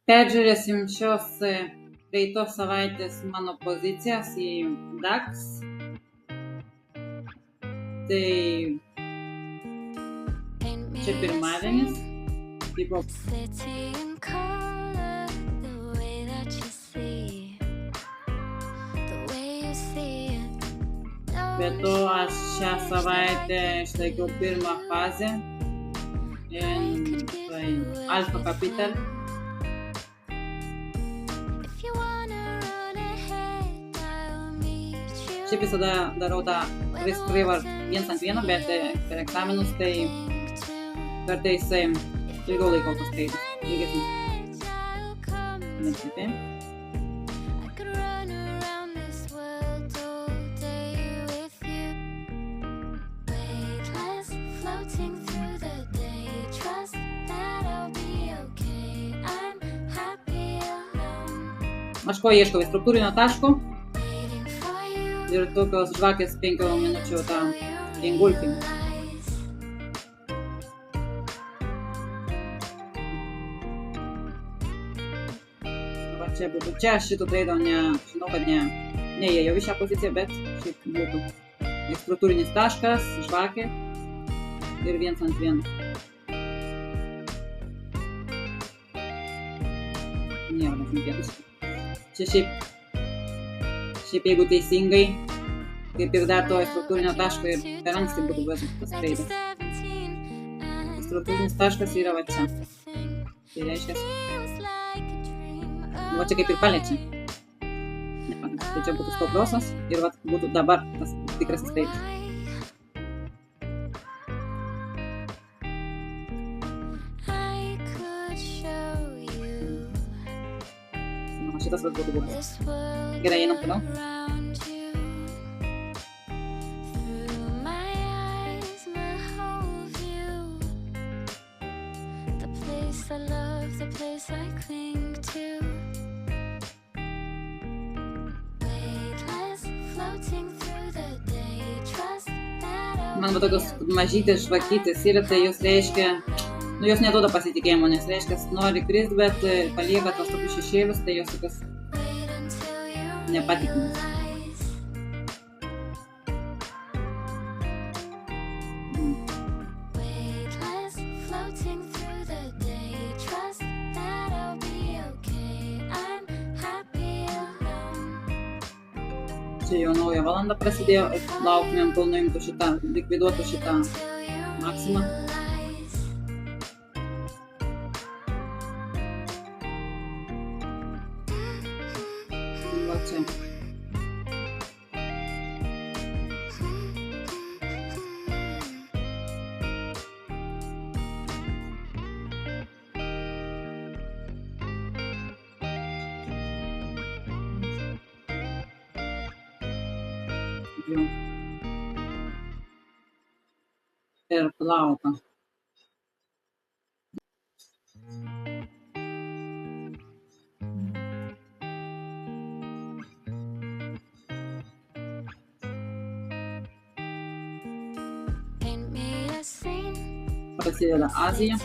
Peržiūrėsim šios praeitos savaitės mano pozicijas į DAX. Tai čia pirmadienis. Tipo be to aš šią savaitę išlaikiau pirmą fazę Alpha Capital. Šiaip visada darau tą risk reward 1:1, bet per egzaminus tai kartais ilgiau laikau tos treidus, ilgesnius. Nesipėm. Aš ko ieškau struktūrinio taško ir tokios žvakės 5 minučių tą engulfingą. Va čia būtų. Čia aš šito treido žinau, kad neėjau į šią poziciją, bet šiaip būtų struktūrinis taškas, žvakė ir 1:1. Niekas nekėdus. Čia šiaip jeigu teisingai, kaip ir dar to struktūrinio taško ir per anksti būtų buvęs tas treidas. Struktūrinis taškas yra va čia. Tai reiškia, va čia kaip ir paliečia. Tai čia būtų stopliosas ir va būtų dabar tas tikrasis treidas. Šitas vat būtų buvęs. Gerai, einam toliau. Man va tokios mažytės žvakytės yra, tai jos reiškia, jos neduoda pasitikėjimo, nes reiškia, nori krist, bet palieka tos tokius šešėlius, tai jos tokios nepatikimas. Čia jau nauja valanda prasidėjo, lauktumėm, kol nuimtų šitą, likviduotų šitą maksimą. Va čia. Per plauką. Prasideda Azija.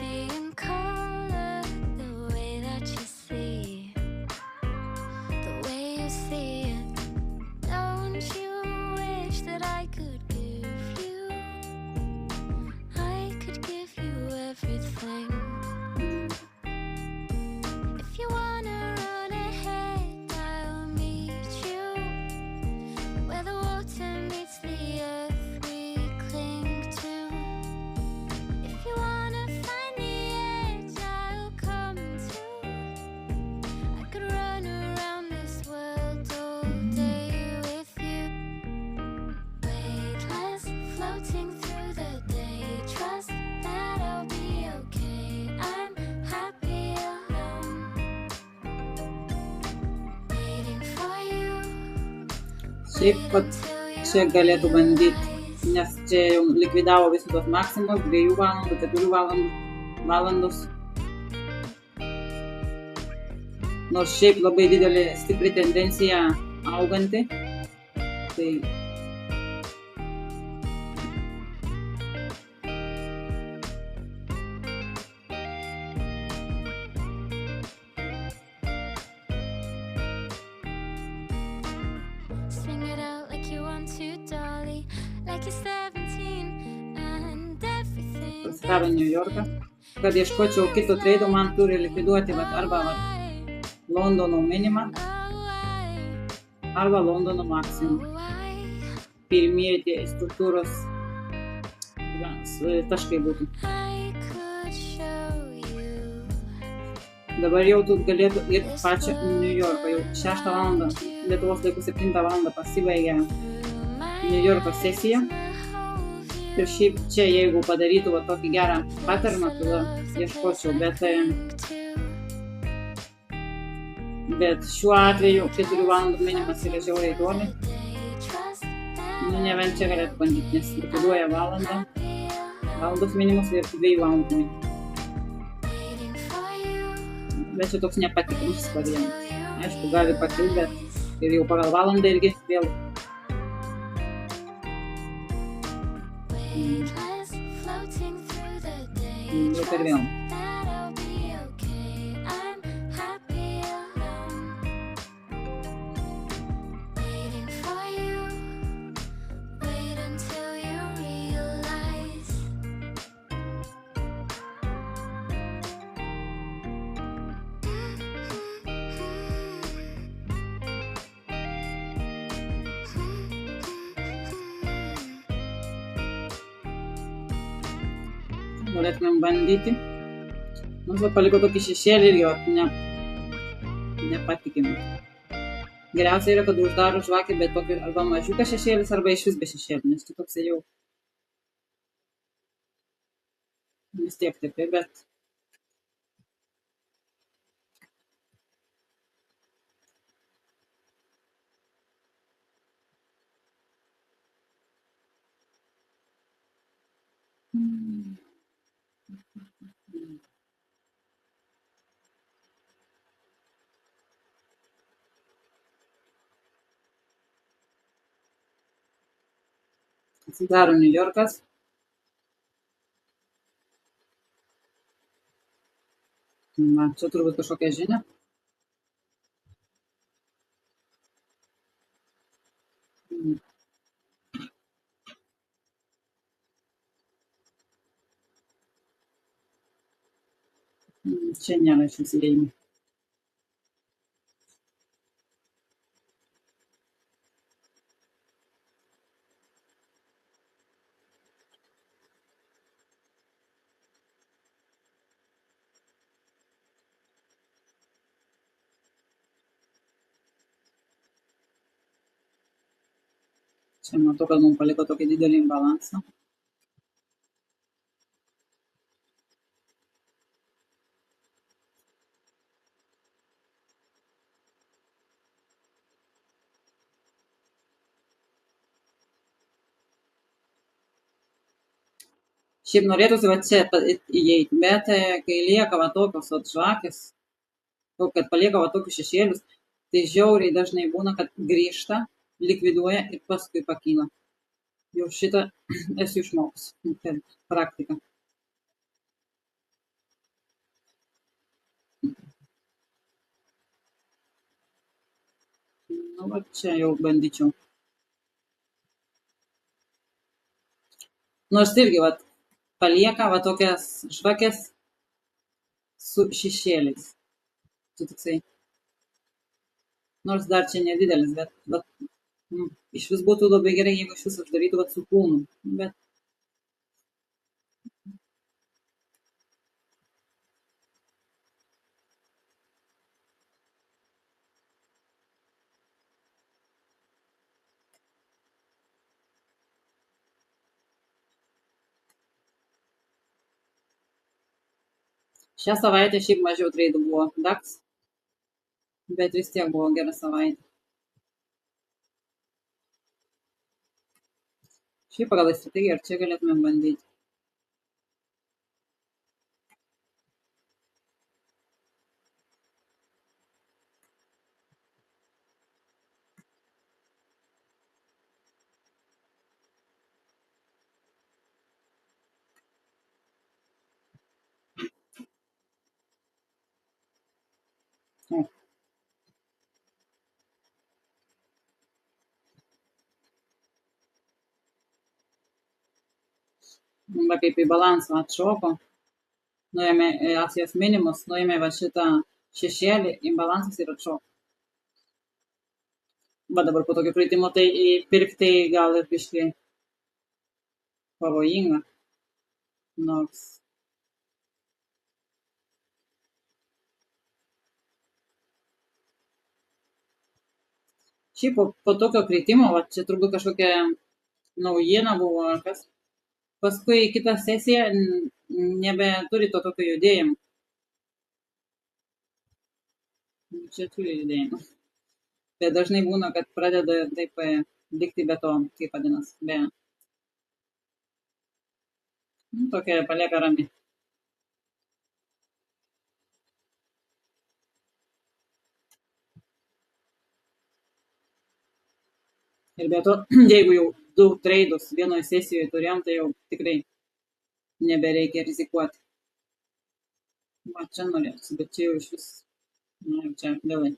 Šiaip pat čia galėtų bandyti, nes čia jau likvidavo visus tos maksimus, 2 valandų, 4 valandos. Nors šiaip labai didelė stipri tendencija auganti. Tai Pasitraukiau į New Yorką. Kad ieškočiau kito treido, man turi likviduoti arba Londono minimą, arba Londono maksimumą. Pirmieji tie struktūros taškai būtų. Dabar jau tu galėtų ir pačią New Yorką. Jau 6 valandą, Lietuvos laikų 7 valandą pasibaigia New Yorko sesija. Ir šiaip čia, jeigu padarytų tokį gerą patterną, tada ieškočiau, bet šiuo atveju 4 valandų minimas yra žiauriai toli. Nebent čia galėtų bandyti, nes likviduoja valandos minimus ir 2 valandų minimus. Bet čia toks nepatikimas variantas. Aišku, gali pakilti, bet ir jau pagal valandą irgi vėl. Jau per vėl. Galėtumėm bandyti. Mums paliko tokį šešėlį ir jo nepatikimą. Geriausia yra, kad uždaro žvakę, bet tokį arba mažiukas šešėlis, arba iš vis be šešėlį, nes čia toks jau vis tiek taip, bet atsidaro New Yorkas. Čia turbūt kažkokia žinia. Čia nėra šių įsidėjimų. Čia matau, kad mums paliko tokį didelį imbalansą. Šiaip norėtųsi čia įeiti, bet kai lieka tokios žvakės, kad palieka tokius šešėlius, tai žiauriai dažnai būna, kad grįžta, likviduoja ir paskui pakyla. Jau šitą esu išmokus per praktiką. Nu, čia jau bandyčiau. Nors irgi palieka tokias žvakės su šešėliais. Čia toksai. Nors dar čia nedidelis, bet iš vis būtų labai gerai, jeigu iš vis uždarytų su kūnu. Bet šią savaitę šiaip mažiau treidų buvo DAX, bet vis tiek buvo gera savaitė. Šiaip pagal strategiją, ar čia galėtume bandyti. Va kaip į balansą atšoko, nuėmė Asijos minimus, nuėmė va šitą šešėlį, į balansas ir atšoko. Va dabar po tokio kritimo tai pirkti gal ir biškai pavojinga, nors šiaip po tokio kritimo, va čia turbūt kažkokia naujiena buvo ar kas, paskui kita sesija nebeturi to tokio judėjimo. Čia turi judėjimą. Bet dažnai būna, kad pradeda taip likti be to, kaip vadinas, be. Tokia palieka rami. Ir be to, jeigu jau daug treidus vienoje sesijoje turėjom, tai jau tikrai nebereikia rizikuoti. Va čia norėtųsi, bet čia jau iš vis, na, čia vėlai.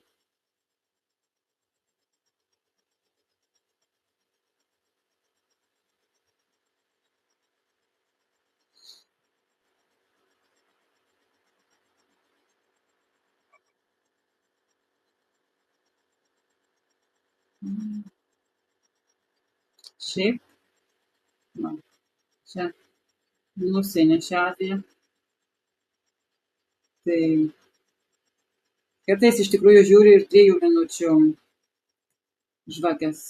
Šiaip, na, čia nusinešė Azija. Tai kartais iš tikrųjų žiūri ir 3 minučių žvakės.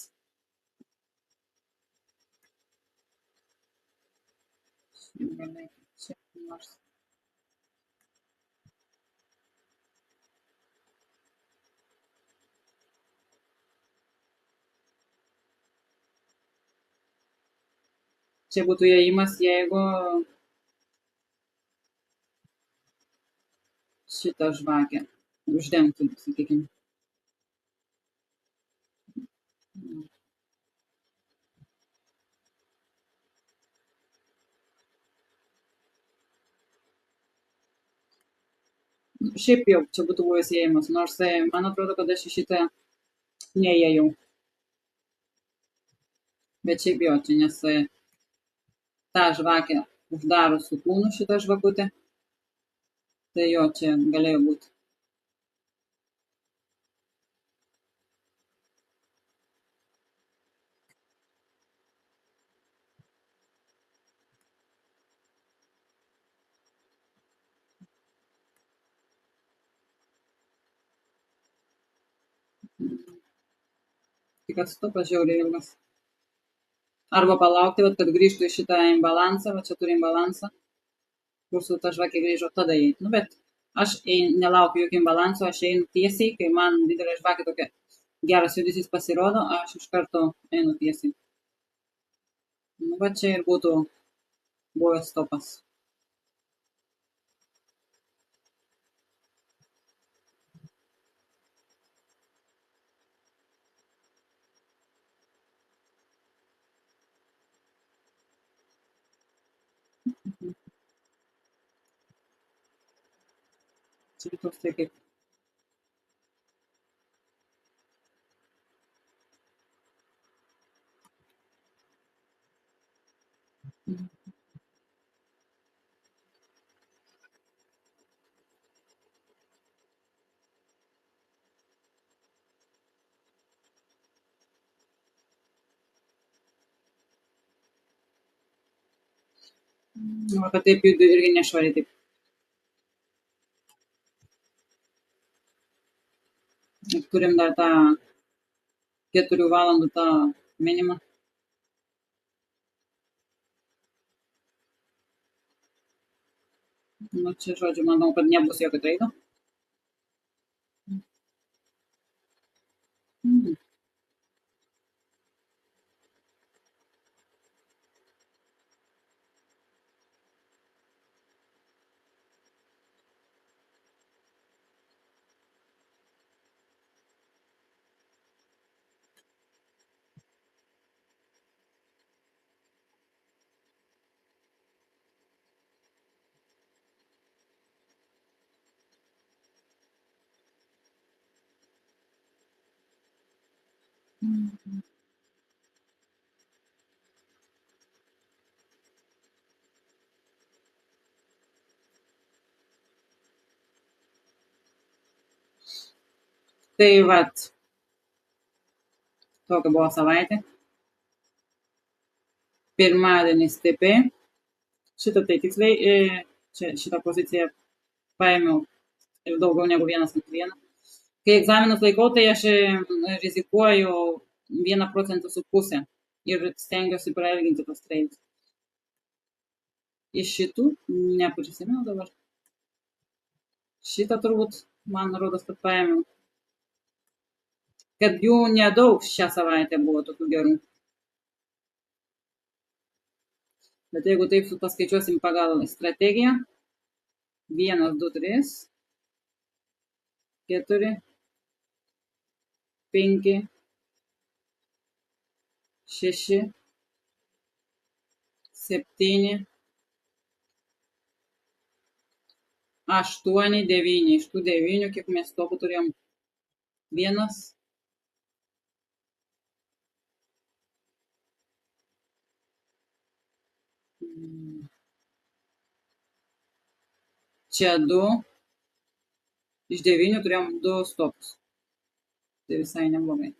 Čia nors. Čia būtų įėjimas, jeigu šitą žvakę uždengtų, sakykime. Šiaip jau čia būtų buvęs įėjimas, nors man atrodo, kad aš į šitą neįėjau. Bet šiaip jo, čia nes tą žvakę uždaro su kūnu šitą žvakutę. Tai jo, čia galėjo būti. Tik atstupas žiauriai ilgas. Arba palaukti, kad grįžtų į šitą imbalansą, va čia turi imbalansą, kur su ta žvakė grįžo, tada įeiti. Nu, bet aš nelaukiu jokio imbalanso, aš einu tiesiai, kai man didelė žvakė tokia geras judesys pasirodo, aš iš karto einu tiesiai. Nu, va čia ir būtų buvęs stopas. Čia toks tai kaip. Nu, kad taip judu irgi nešvariai taip. Ir turim dar tą 4 valandų tą minimą. Nu, čia, žodžiu, manau, kad nebus jokio treido. Tai vat, tokia buvo savaitė. Pirmadienis TP. Šitą tai tiksliai, šitą poziciją paėmiau ir daugiau negu 1,1. Kai egzaminus laikau, tai aš rizikuoju 1,5 procento ir stengiuosi prailginti tos treidus. Iš šitų neprisimenu dabar. Šitą turbūt, man rodos, kad paėmiau. Kad jų nedaug šią savaitę buvo tokių gerų. Bet jeigu taip paskaičiuosim pagal strategiją, 1, 2, 3, 4, 5, 6, 7, 8, 9. Iš tų 9, kiek mes stopų turėjom? 1. Čia 2. Iš 9 turėjom 2 stopus. Tai visai neblogai.